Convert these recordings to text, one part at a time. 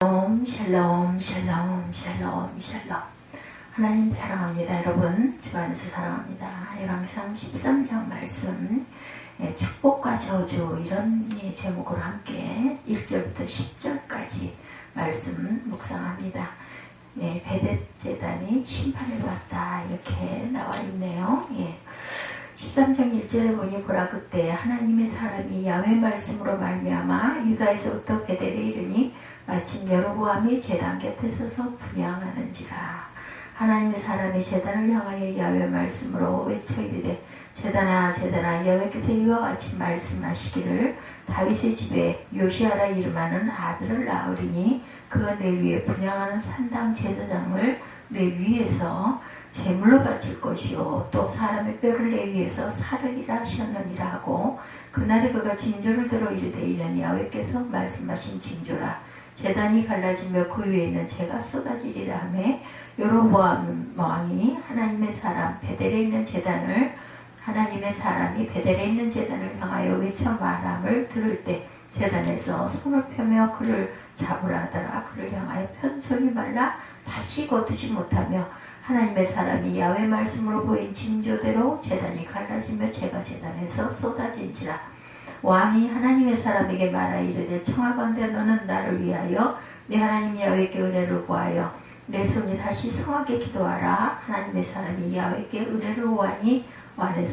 샬롬 샬롬 샬롬 샬롬. 하나님 사랑합니다. 여러분 주 안에서 사랑합니다. 열왕기상 13장 말씀, 축복과 저주, 이런 제목으로 함께 1절부터 10절까지 말씀 묵상합니다. 베델 제단이 심판을 받다, 이렇게 나와 있네요. 13장 1절에 보니 보라, 그때 하나님의 사람이 야훼 말씀으로 말미암아 유다에서부터 베델에 이르니 마침 여로보암이 제단 곁에 서서 분향하는지라. 하나님의 사람이 제단을 향하여 야훼 말씀으로 외쳐 이르되, 제단아 제단아, 여호와께서 이와 같이 말씀하시기를, 다윗의 집에 요시아라 이름하는 아들을 낳으리니 그가 내 위에 분향하는 산당 제사장을 내 위에서 제물로 바칠 것이요, 또 사람의 뼈를 내 위에서 사르리라 하셨느니라 하고, 그날에 그가 징조를 들어 이르되, 이는 야훼께서 말씀하신 징조라. 제단이 갈라지며 그 위에 있는 재가 쏟아지리라 하매, 여로보암 왕이 하나님의 사람 베델에 있는 제단을, 하나님의 사람이 베델에 있는 제단을 향하여 외쳐 말함을 들을 때 제단에서 손을 펴며 그를 잡으라 하더라. 그를 향하여 편 손이 말라 다시 거두지 못하며, 하나님의 사람이 야훼 말씀으로 보인 징조대로 제단이 갈라지며 재가 제단에서 쏟아진지라. 왕이 하나님의 사람에게 말하 이르되, 청하건대 너는 나를 위하여 네 하나님 야훼께 은혜를 구하여 내 손이 다시 성하게 기도하라. 하나님의 사람이 야훼께 은혜를 구하니 왕의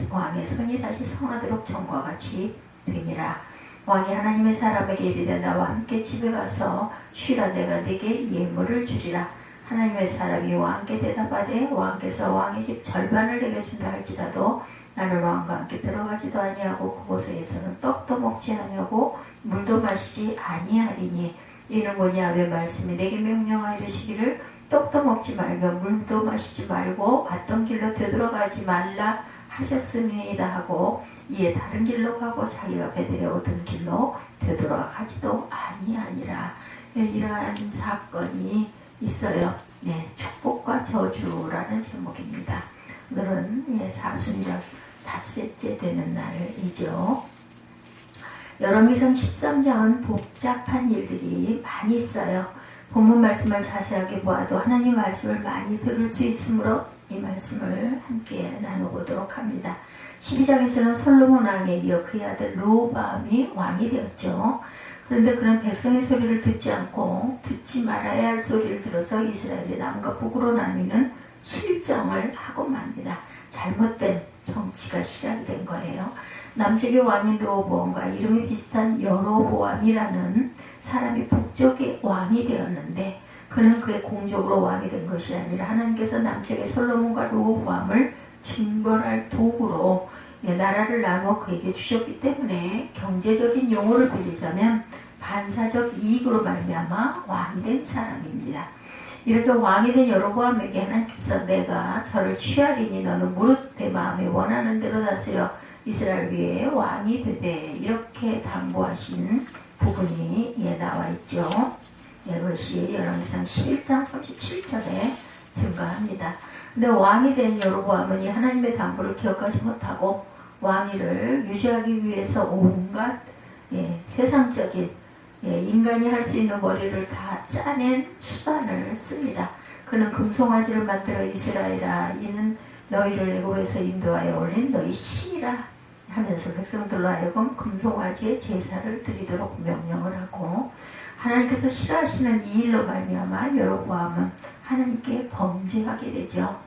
손이 다시 성하도록 전과 같이 되니라. 왕이 하나님의 사람에게 이르되, 나와 함께 집에 가서 쉬라. 내가 네게 예물을 주리라. 하나님의 사람이 왕께 대답하되, 왕께서 왕의 집 절반을 내게 준다 할지라도 나는 왕과 함께 들어가지도 아니하고 그곳에서는 떡도 먹지 아니하고 물도 마시지 아니하리니, 이는 뭐냐? 왜 말씀이 내게 명령하여 이르시기를, 떡도 먹지 말며 물도 마시지 말고 왔던 길로 되돌아가지 말라 하셨음이다 하고, 이에 다른 길로 가고 자기가 베델에 오던 길로 되돌아가지도 아니하니라. 이러한 사건이 있어요. 축복과 저주라는 제목입니다. 오늘은 사순절 닷새째 되는 날이죠. 열왕기상 13장은 복잡한 일들이 많이 있어요. 본문 말씀을 자세하게 보아도 하나님 말씀을 많이 들을 수 있으므로 이 말씀을 함께 나눠보도록 합니다. 12장에서는 솔로몬 왕에 이어 그의 아들 르호보암이 왕이 되었죠. 그런데 그는 백성의 소리를 듣지 않고 듣지 말아야 할 소리를 들어서 이스라엘이 남과 북으로 나뉘는 실정을 하고 맙니다. 잘못된 정치가 시작이 된 거예요. 남쪽의 왕인 르호보암과 이름이 비슷한 여로보암이라는 사람이 북쪽의 왕이 되었는데, 그는 그의 공적으로 왕이 된 것이 아니라 하나님께서 남쪽의 솔로몬과 르호보암을 징벌할 도구로 나라를 나누어 그에게 주셨기 때문에, 경제적인 용어를 빌리자면 반사적 이익으로 말미암아 왕이 된 사람입니다. 이렇게 왕이 된 여로보암에게 하나님께서 내가 저를 취하리니 너는 무릇 내 마음에 원하는 대로 다스려 이스라엘 위에 왕이 되되, 이렇게 당부하신 부분이 나와 있죠. 이것이 열왕기상 11장 37절에 증가합니다. 근데 왕이 된 여로보암은 이 하나님의 당부를 기억하지 못하고 왕위를 유지하기 위해서 온갖 세상적인 인간이 할 수 있는 머리를 다 짜낸 수단을 씁니다. 그는 금송아지를 만들어 이스라엘아, 이는 너희를 애굽에서 인도하여 올린 너희 신이라 하면서 백성들로 하여금 금송아지의 제사를 드리도록 명령을 하고, 하나님께서 싫어하시는 이 일로 말미암아 여로보암은 하나님께 범죄하게 되죠.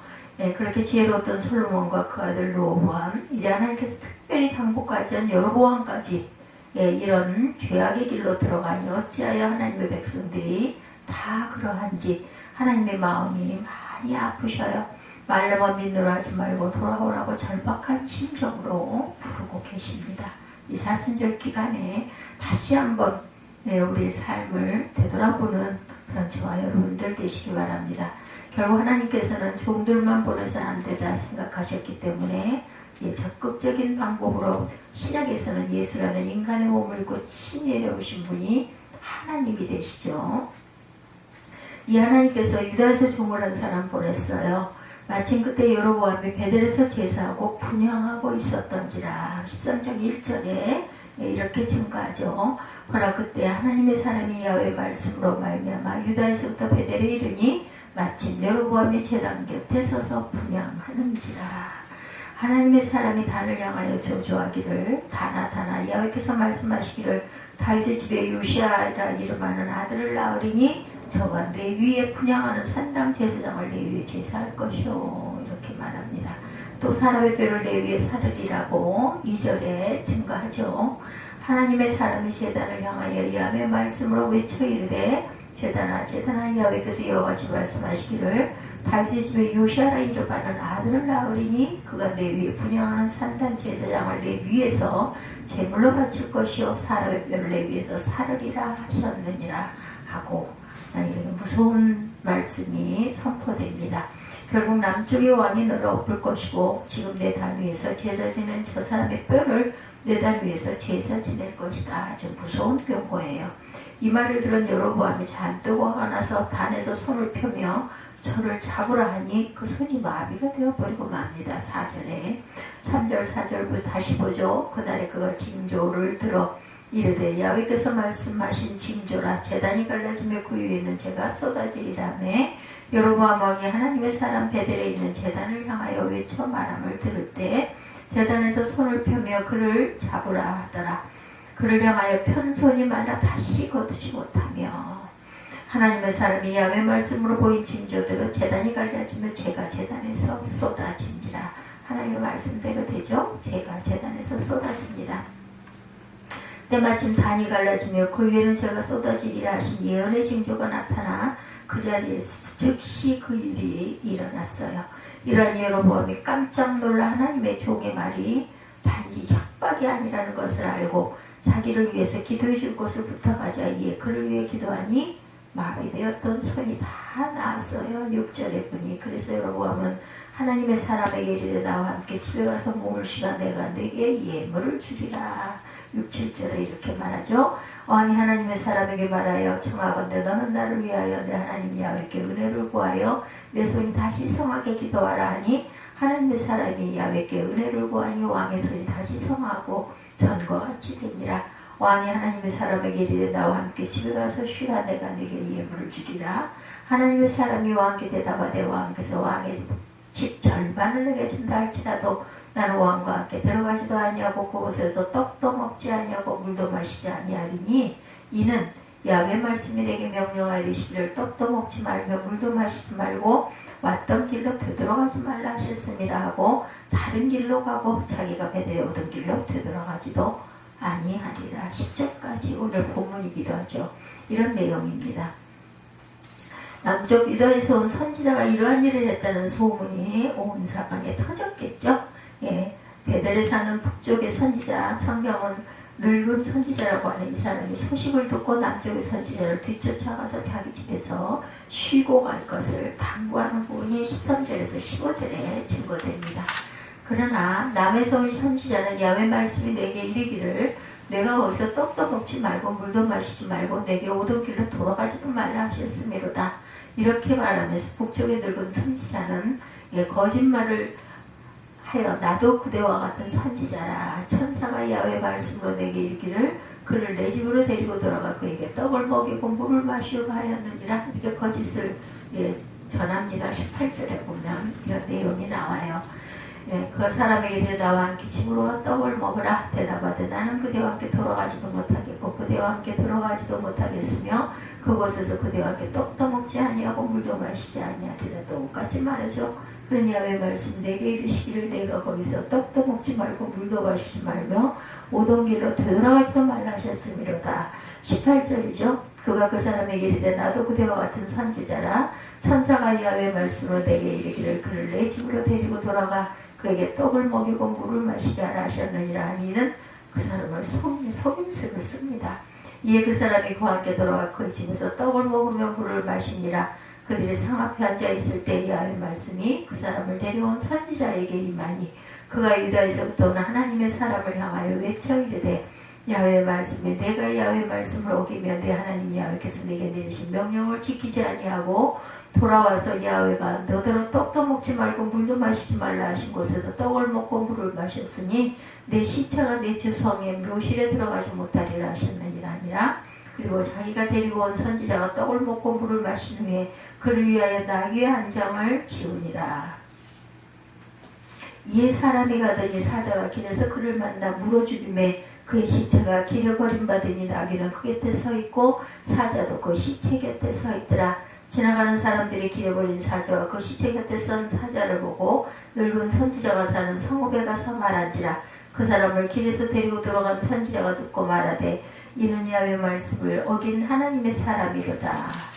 그렇게 지혜로웠던 솔로몬과 그 아들 르호보암, 이제 하나님께서 특별히 당부까지 한 여로보암까지 이런 죄악의 길로 들어가니 어찌하여 하나님의 백성들이 다 그러한지 하나님의 마음이 많이 아프셔요. 말로만 믿노라 하지 말고 돌아오라고 절박한 심정으로 부르고 계십니다. 이 사순절 기간에 다시 한번 우리의 삶을 되돌아보는 그런 저와 여러분들 되시기 바랍니다. 결국 하나님께서는 종들만 보내서는 안 되다 생각하셨기 때문에 적극적인 방법으로 신약에서는 예수라는 인간의 몸을 입고 친히 내려오신 분이 하나님이 되시죠. 이 하나님께서 유다에서 종을 한 사람 보냈어요. 마침 그때 여로보암이 베델에서 제사하고 분향하고 있었던지라. 13장 1절에 이렇게 증거하죠. 그러나 그때 하나님의 사람이 야훼 말씀으로 말미암아 유다에서부터 베델에 이르니 마침 여로보암이 제단 곁에 서서 분향하는지라. 하나님의 사람이 단을 향하여 저주하기를 다나 야훼께서 말씀하시기를 다윗의 집에 요시아라 이름하는 아들을 낳으리니 저가 내 위에 분향하는 산당 제사장을 내 위에 제사할 것이요. 이렇게 말합니다. 또 사람의 뼈를 내 위에 사르리라고 2절에 증거하죠. 하나님의 사람이 제단을 향하여 야훼 말씀으로 외쳐 이르되 제단아 야훼께서 여호와같이 말씀하시기를 다윗의 집에 요시아라 이름하는 아들을 낳으리니 그가 내 위에 분향하는 산당 제사장을 내 위에서 제물로 바칠 것이요 사람의 뼈를 내 위에서 사르리라 하셨느니라 하고 이런 무서운 말씀이 선포됩니다. 결국 남쪽의 왕이 너를 엎을 것이고 지금 내 단 위에서 제사 지는 저 사람의 뼈를 내 단 위에서 제사 지낼 것이다. 아주 무서운 경고예요. 이 말을 들은 여로보암이 잔뜩 화가 나서 단에서 손을 펴며 저를 잡으라 하니 그 손이 마비가 되어버리고 맙니다. 4절에 3절 4절부터 다시 보죠. 그날에 그가 징조를 들어 이르되 야훼께서 말씀하신 징조라 제단이 갈라지며 그 위에는 제가 쏟아지리라매 여로보암 왕이 하나님의 사람 베델에 있는 제단을 향하여 외쳐 말함을 들을 때 제단에서 손을 펴며 그를 잡으라 하더라. 그를 향하여 편 손이 말라 다시 거두지 못하며 하나님의 사람이 야훼 말씀으로 보인 징조대로 제단이 갈라지며 제가 제단에서 쏟아진지라. 하나님의 말씀대로 되죠. 제가 제단에서 쏟아집니다. 때마침 단이 갈라지며 그 위에는 제가 쏟아지리라 하신 예언의 징조가 나타나 그 자리에 즉시 그 일이 일어났어요. 이러한 여로보암이 깜짝 놀라 하나님의 종의 말이 단지 협박이 아니라는 것을 알고 자기를 위해서 기도해 줄 곳을 부탁하자 이에 그를 위해 기도하니 마비되었던 손이 다 나았어요. 6절에 보니 그래서 여로보암은 하나님의 사람에게 이르되 나와 함께 집에 가서 몸을 쉬가 내가 네게 예물을 주리라. 6, 7절에 이렇게 말하죠. 왕이 하나님의 사람에게 말하여 청하건대 너는 나를 위하여 내 하나님 야훼께 은혜를 구하여 내 손이 다시 성하게 기도하라 하니 하나님의 사람이 야훼께 은혜를 구하니 왕의 손이 다시 성하고 전과 같이 되니라. 왕이 하나님의 사람에게 이르되 나와 함께 집에 가서 쉬라 내가 네게 예물을 주리라. 하나님의 사람이 왕께 대답하되 왕께서 왕의 집 절반을 내게 준다 할지라도 나는 왕과 함께 들어가지도 아니하고 그곳에서 떡도 먹지 아니하고 물도 마시지 아니하리니 이는 야훼 말씀이 내게 명령하여 이르시기를 떡도 먹지 말며 물도 마시지 말고 왔던 길로 되돌아가지 말라 하셨습니다 하고 다른 길로 가고 자기가 베델에 오던 길로 되돌아가지도 아니하리라. 10절까지 오늘 본문이기도 하죠. 이런 내용입니다. 남쪽 유다에서 온 선지자가 이러한 일을 했다는 소문이 온 사방에 터졌겠죠. 예, 베델에 사는 북쪽의 선지자, 성경은 늙은 선지자라고 하는 이 사람이 소식을 듣고 남쪽의 선지자를 뒤쫓아가서 자기 집에서 쉬고 갈 것을 당부하는 부분이 13절에서 15절에 증거됩니다. 그러나 남에서 온 선지자는 야훼 말씀이 내게 이르기를 내가 거기서 떡도 먹지 말고 물도 마시지 말고 내게 오던 길로 돌아가지도 말라 하셨음이로다. 이렇게 말하면서 북쪽의 늙은 선지자는 거짓말을 하여 나도 그대와 같은 선지자라. 천사가 야훼 말씀으로 내게 이르기를 그를 내 집으로 데리고 돌아가 그에게 떡을 먹이고 물을 마시고 하였느니라. 이렇게 거짓을 전합니다. 18절에 보면 이런 내용이 나와요. 그 사람에게 나와 함께 집으로 떡을 먹으라. 대답하되 나는 그대와 함께 돌아가지도 못하겠고 그대와 함께 들어가지도 못하겠으며 그곳에서 그대와 함께 떡도 먹지 아니하고 물도 마시지 아니하리라. 똑같이 말하죠. 그러니 야훼 말씀 내게 이르시기를 내가 거기서 떡도 먹지 말고 물도 마시지 말며 오던 길로 되돌아가지도 말라 하셨음이로다. 18절이죠. 그가 그 사람에게 이르되 나도 그대와 같은 선지자라. 천사가 야훼 말씀으로 내게 이르기를 그를 내 집으로 데리고 돌아가 그에게 떡을 먹이고 물을 마시게 하라 하셨느니라 하니는 그 사람을 속임수를 씁니다. 이에 그 사람이 그와 함께 돌아가 그 집에서 떡을 먹으며 물을 마시니라. 그들이 상 앞에 앉아있을 때 야훼 말씀이 그 사람을 데려온 선지자에게 임하니 그가 유다에서부터 온 하나님의 사람을 향하여 외쳐 이르되 야훼의 말씀에 내가 야훼의 말씀을 어기며 내 하나님 야훼께서 내게 내리신 명령을 지키지 아니하고 돌아와서 야훼가 너더러 떡도 먹지 말고 물도 마시지 말라 하신 곳에서 떡을 먹고 물을 마셨으니 내 시체가 내 주 성의 묘실에 들어가지 못하리라 하셨느니라 아니라 그리고 자기가 데리고 온 선지자가 떡을 먹고 물을 마신 후에 그를 위하여 나귀의 한 장을 지우니라. 이에 사람이 가더니 사자가 길에서 그를 만나 물어주림에 그의 시체가 길에 버림받으니 나귀는 그 곁에 서 있고 사자도 그 시체 곁에 서 있더라. 지나가는 사람들이 길에 버린 사자와 그 시체 곁에 선 사자를 보고 늙은 선지자가 사는 성읍에 가서 말한지라. 그 사람을 길에서 데리고 들어간 선지자가 듣고 말하되 이는 야훼의 말씀을 어긴 하나님의 사람이로다.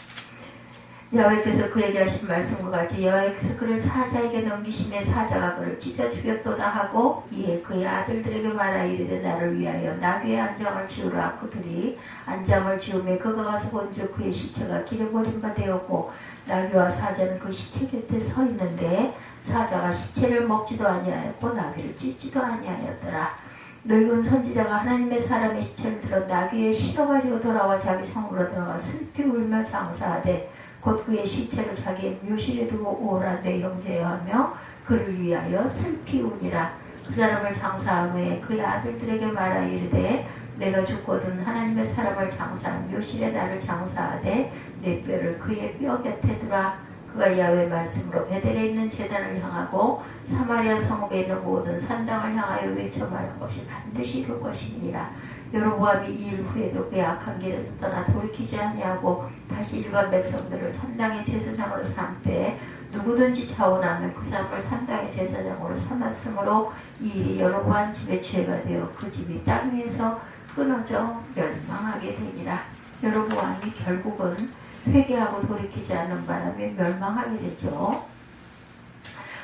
야훼께서 그에게 하신 말씀과 같이 야훼께서 그를 사자에게 넘기심에 사자가 그를 찢어 죽였도다 하고 이에 그의 아들들에게 말하 이르되 나를 위하여 나귀의 안장을 지우라. 그들이 안장을 지우매 그가 가서 본즉 그의 시체가 길에 버림바 되었고 나귀와 사자는 그 시체 곁에 서 있는데 사자가 시체를 먹지도 아니하였고 나귀를 찢지도 아니하였더라. 늙은 선지자가 하나님의 사람의 시체를 들어 나귀에 실어가지고 돌아와 자기 성으로 들어가 슬피 울며 장사하되 곧 그의 시체를 자기의 묘실에 두고 오라 내 형제여 하며 그를 위하여 슬피 우니라. 그 사람을 장사한 후에 그의 아들들에게 말하 이르되 내가 죽거든 하나님의 사람을 장사한 묘실에 나를 장사하되 내 뼈를 그의 뼈 곁에 두라. 그가 야훼 말씀으로 베델에 있는 제단을 향하고 사마리아 성읍에 있는 모든 산당을 향하여 외쳐 말한 것이 반드시 이룰 것이니라. 여로보암이 이 일 후에도 그의 악한 길에서 떠나 돌이키지 아니하고 다시 일반 백성들을 산당의 제사장으로 삼되 누구든지 자원하면 그 사람을 산당의 제사장으로 삼았으므로 이 일이 여로보암 집의 죄가 되어 그 집이 땅 위에서 끊어져 멸망하게 되니라. 여로보암이 결국은 회개하고 돌이키지 않는 바람에 멸망하게 되죠.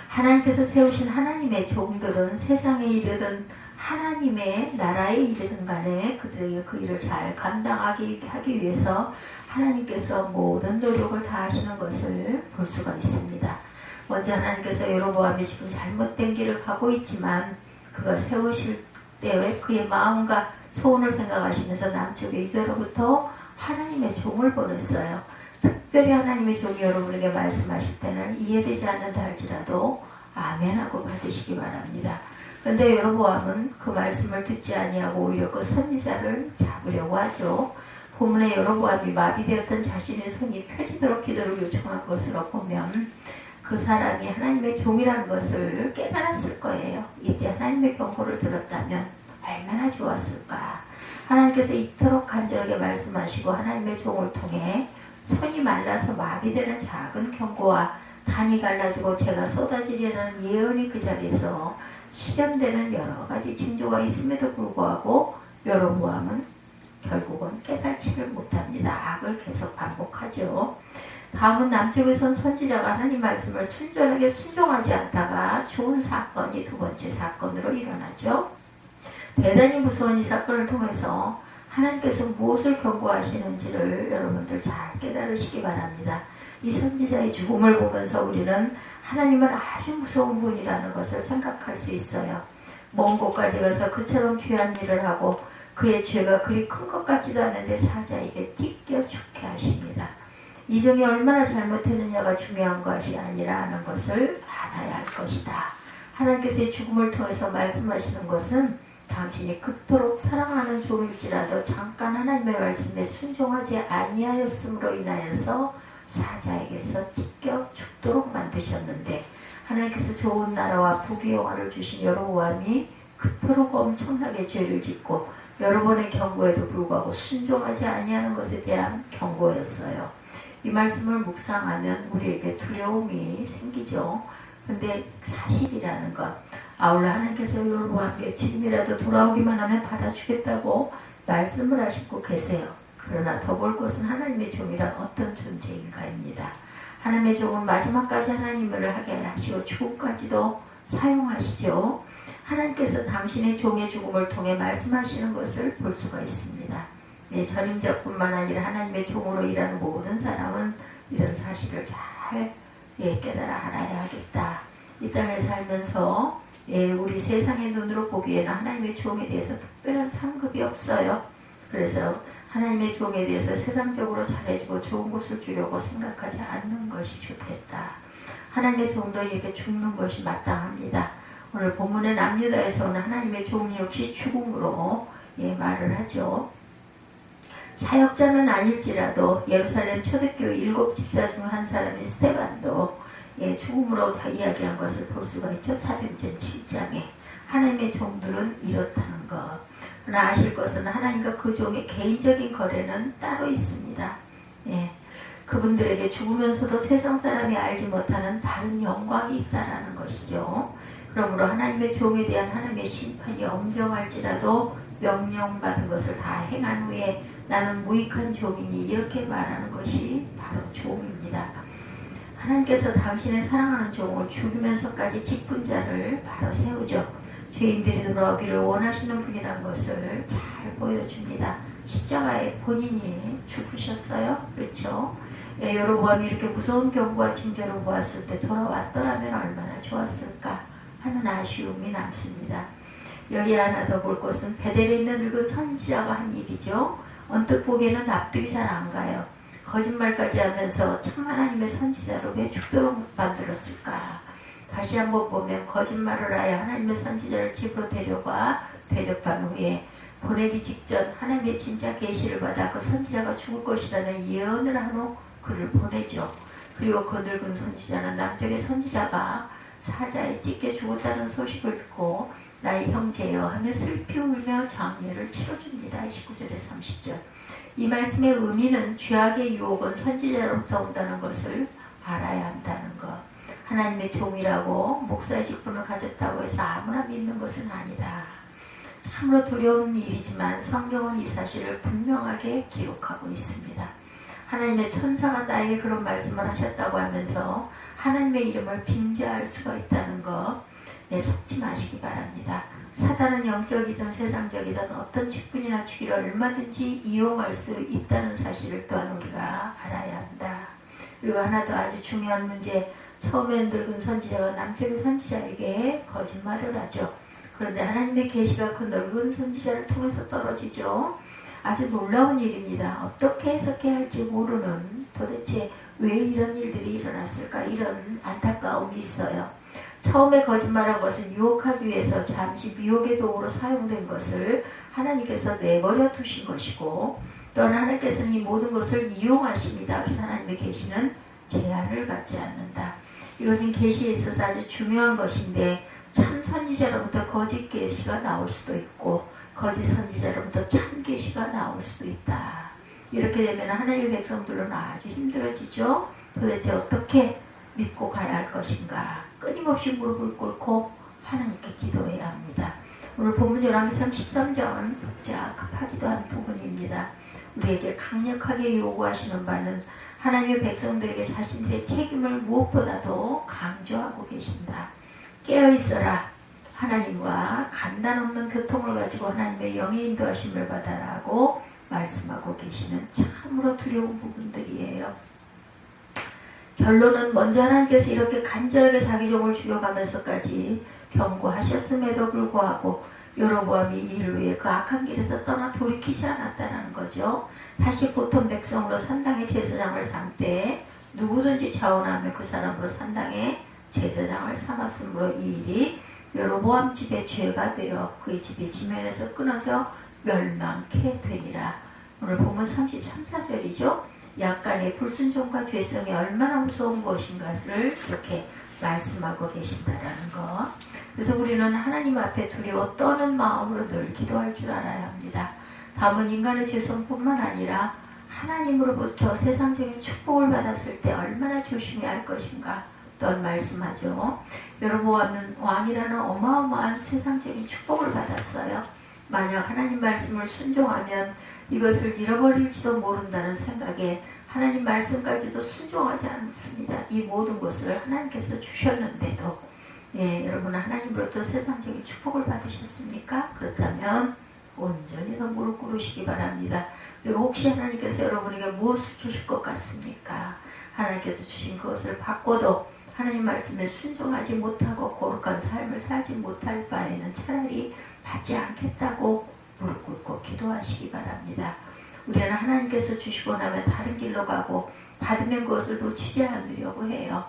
하나님께서 세우신 하나님의 종들은 세상에 이르든 하나님의 나라에 이르든 간에 그들에게 그 일을 잘 감당하기 하기 위해서 하나님께서 모든 노력을 다하시는 것을 볼 수가 있습니다. 먼저 하나님께서 여로보암이 지금 잘못된 길을 가고 있지만 그가 세우실 때에 그의 마음과 소원을 생각하시면서 남쪽의 유다로부터 하나님의 종을 보냈어요. 특별히 하나님의 종이 여러분에게 말씀하실 때는 이해되지 않는다 할지라도 아멘하고 받으시기 바랍니다. 그런데 여로보암은 그 말씀을 듣지 아니하고 오히려 그 선지자를 잡으려고 하죠. 본문에 여로보암이 마비되었던 자신의 손이 펴지도록 기도를 요청한 것으로 보면 그 사람이 하나님의 종이라는 것을 깨달았을 거예요. 이때 하나님의 경고를 들었다면 얼마나 좋았을까. 하나님께서 이토록 간절하게 말씀하시고 하나님의 종을 통해 손이 말라서 마비되는 작은 경고와 단이 갈라지고 재가 쏟아지려는 예언이 그 자리에서 실현되는 여러 가지 징조가 있음에도 불구하고 여로보암은 결국은 깨달지를 못합니다. 악을 계속 반복하죠. 다음은 남쪽에서 온 선지자가 하나님 말씀을 순전하게 순종하지 않다가 죽은 사건이 두 번째 사건으로 일어나죠. 대단히 무서운 이 사건을 통해서 하나님께서 무엇을 경고하시는지를 여러분들 잘 깨달으시기 바랍니다. 이 선지자의 죽음을 보면서 우리는 하나님은 아주 무서운 분이라는 것을 생각할 수 있어요. 먼 곳까지 가서 그처럼 귀한 일을 하고 그의 죄가 그리 큰 것 같지도 않은데 사자에게 찢겨 죽게 하십니다. 이 종이 얼마나 잘못했느냐가 중요한 것이 아니라 하는 것을 알아야 할 것이다. 하나님께서의 죽음을 통해서 말씀하시는 것은 당신이 그토록 사랑하는 종일지라도 잠깐 하나님의 말씀에 순종하지 아니하였음으로 인하여서 사자에게서 찢겨 죽도록 만드셨는데 하나님께서 좋은 나라와 부귀 영화를 주신 여로보암이 그토록 엄청나게 죄를 짓고 여러 번의 경고에도 불구하고 순종하지 아니하는 것에 대한 경고였어요. 이 말씀을 묵상하면 우리에게 두려움이 생기죠. 근데 사실이라는 것, 아울러 하나님께서 여로보암에게 지금이라도 돌아오기만 하면 받아주겠다고 말씀을 하시고 계세요. 그러나 더 볼 것은 하나님의 종이란 어떤 존재인가입니다. 하나님의 종은 마지막까지 하나님을 하게 하시고 죽음까지도 사용하시죠. 하나님께서 당신의 종의 죽음을 통해 말씀하시는 것을 볼 수가 있습니다. 네, 전임자뿐만 아니라 하나님의 종으로 일하는 모든 사람은 이런 사실을 잘 깨달아 알아야 하겠다. 이 땅에 살면서 예, 우리 세상의 눈으로 보기에는 하나님의 종에 대해서 특별한 상급이 없어요. 그래서 하나님의 종에 대해서 세상적으로 잘해주고 좋은 것을 주려고 생각하지 않는 것이 좋겠다. 하나님의 종도 이렇게 죽는 것이 마땅합니다. 오늘 본문의 남유다에서는 하나님의 종 역시 죽음으로 말을 하죠. 사역자는 아닐지라도 예루살렘 초대교회 7 집사 중 한 사람인 스데반도 죽음으로 이야기한 것을 볼 수가 있죠. 사도행전 7장에 하나님의 종들은 이렇다는 것. 그러나 아실 것은 하나님과 그 종의 개인적인 거래는 따로 있습니다. 그분들에게 죽으면서도 세상 사람이 알지 못하는 다른 영광이 있다라는 것이죠. 그러므로 하나님의 종에 대한 하나님의 심판이 엄정할지라도 명령받은 것을 다 행한 후에 나는 무익한 종이니 이렇게 말하는 것이 바로 종입니다. 하나님께서 당신의 사랑하는 종을 죽이면서까지 짚은 자를 바로 세우죠. 죄인들이 돌아오기를 원하시는 분이라는 것을 잘 보여줍니다. 십자가에 본인이 죽으셨어요. 그렇죠? 여로보암이 이렇게 무서운 경고와 징조를 보았을 때 돌아왔더라면 얼마나 좋았을까 하는 아쉬움이 남습니다. 여기 하나 더 볼 것은 베델에 있는 늙은 선지자가 한 일이죠. 언뜻 보기에는 납득이 잘 안 가요. 거짓말까지 하면서 참 하나님의 선지자로 왜 죽도록 만들었을까? 다시 한번 보면 거짓말을 하여 하나님의 선지자를 집으로 데려가 대접한 후에 보내기 직전 하나님의 진짜 계시를 받아 그 선지자가 죽을 것이라는 예언을 한 후 그를 보내죠. 그리고 그 늙은 선지자는 남쪽의 선지자가 사자에 찢겨 죽었다는 소식을 듣고 나의 형제여 하며 슬피 울며 장례를 치러줍니다. 29절에 30절. 이 말씀의 의미는 죄악의 유혹은 선지자로부터 온다는 것을 알아야 한다는 것. 하나님의 종이라고 목사의 직분을 가졌다고 해서 아무나 믿는 것은 아니다. 참으로 두려운 일이지만 성경은 이 사실을 분명하게 기록하고 있습니다. 하나님의 천사가 나에게 그런 말씀을 하셨다고 하면서 하나님의 이름을 빙자할 수가 있다는 것 속지 마시기 바랍니다. 사단은 영적이든 세상적이든 어떤 직분이나 주기를 얼마든지 이용할 수 있다는 사실을 또한 우리가 알아야 한다. 그리고 하나 더 아주 중요한 문제, 처음엔 늙은 선지자가 남쪽의 선지자에게 거짓말을 하죠. 그런데 하나님의 계시가 그 늙은 선지자를 통해서 떨어지죠. 아주 놀라운 일입니다. 어떻게 해석해야 할지 모르는, 도대체 왜 이런 일들이 일어났을까, 이런 안타까움이 있어요. 처음에 거짓말한 것은 유혹하기 위해서 잠시 미혹의 도구로 사용된 것을 하나님께서 내버려 두신 것이고, 또한 하나님께서는 이 모든 것을 이용하십니다. 그래서 하나님의 계시는 제한을 받지 않는다. 이것은 계시에 있어서 아주 중요한 것인데, 참 선지자로부터 거짓 계시가 나올 수도 있고 거짓 선지자로부터 참 계시가 나올 수도 있다. 이렇게 되면 하나님의 백성들은 아주 힘들어지죠. 도대체 어떻게 믿고 가야 할 것인가. 끊임없이 무릎을 꿇고 하나님께 기도해야 합니다. 오늘 본문 열왕기상 13장은 복잡하기도 한 부분입니다. 우리에게 강력하게 요구하시는 바는 하나님의 백성들에게 자신들의 책임을 무엇보다도 강조하고 계신다. 깨어있어라. 하나님과 간단 없는 교통을 가지고 하나님의 영의 인도하심을 받아라고 말씀하고 계시는 참으로 두려운 부분들이에요. 결론은 먼저 하나님께서 이렇게 간절하게 자기 종을 죽여가면서까지 경고하셨음에도 불구하고 여로보암이 이를 위해 그 악한 길에서 떠나 돌이키지 않았다는 거죠. 다시 보통 백성으로 산당의 제사장을 삼되 누구든지 자원하며 그 사람으로 산당의 제사장을 삼았으므로 이 일이 여로보암 집의 죄가 되어 그의 집이 지면에서 끊어져 멸망케 되리라. 오늘 보면 33, 4절이죠. 약간의 불순종과 죄성이 얼마나 무서운 것인가를 이렇게 말씀하고 계신다라는 것. 그래서 우리는 하나님 앞에 두려워 떠는 마음으로 늘 기도할 줄 알아야 합니다. 다음은 인간의 죄성뿐만 아니라 하나님으로부터 세상적인 축복을 받았을 때 얼마나 조심해야 할 것인가 또한 말씀하죠. 여로보암은 왕이라는 어마어마한 세상적인 축복을 받았어요. 만약 하나님 말씀을 순종하면 이것을 잃어버릴지도 모른다는 생각에 하나님 말씀까지도 순종하지 않습니다. 이 모든 것을 하나님께서 주셨는데도 여러분 하나님으로부터 세상적인 축복을 받으셨습니까? 그렇다면 온전히 더 무릎 꿇으시기 바랍니다. 그리고 혹시 하나님께서 여러분에게 무엇을 주실 것 같습니까? 하나님께서 주신 그것을 받고도 하나님 말씀에 순종하지 못하고 거룩한 삶을 살지 못할 바에는 차라리 받지 않겠다고 무릎 꿇고 기도하시기 바랍니다. 우리는 하나님께서 주시고 나면 다른 길로 가고 받으면 그것을 놓치지 않으려고 해요.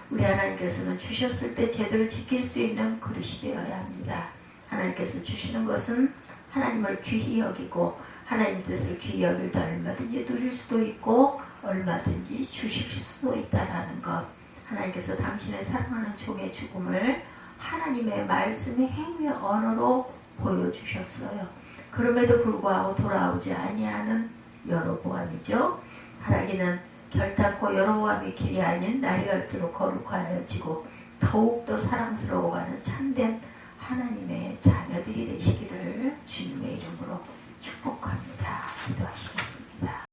우리 하나님께서는 주셨을 때 제대로 지킬 수 있는 그릇이 되어야 합니다. 하나님께서 주시는 것은 하나님을 귀히 여기고 하나님 뜻을 귀히 여길 때 얼마든지 누릴 수도 있고 얼마든지 주실 수도 있다는 것. 하나님께서 당신의 사랑하는 종의 죽음을 하나님의 말씀의 행위의 언어로 보여주셨어요. 그럼에도 불구하고 돌아오지 아니하는 여로보암이죠. 하나님은 결단코 여로보암의 길이 아닌 날이 갈수록 거룩하여지고 더욱더 사랑스러워가는 참된 하나님의 자녀들이 되시기를 주님의 이름으로 축복합니다. 기도하시겠습니다.